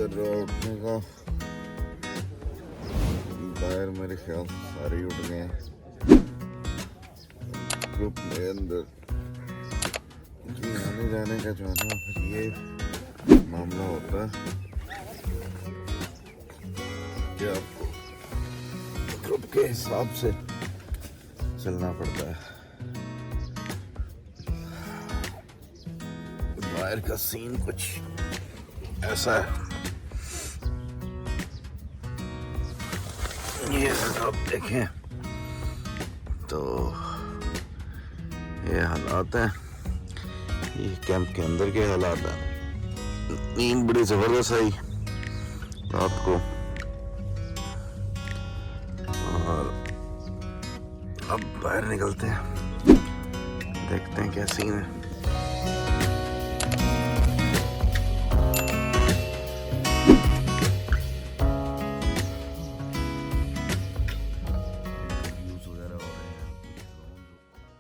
कर रहा उठने का। बाहर मेरे ख्याल से सारे ही उठ गए हैं ग्रुप में अंदर। आने जाने का जो है ना फिर ये मामला होता है कि आपको ग्रुप के हिसाब से चलना पड़ता है। बाहर का सीन कुछ ऐसा है, ये आप देखें तो ये हालात हैं, ये कैंप के अंदर के हालात हैं। नींद बड़ी जबरदस्त आई रात को और अब बाहर निकलते हैं, देखते हैं क्या सीन है।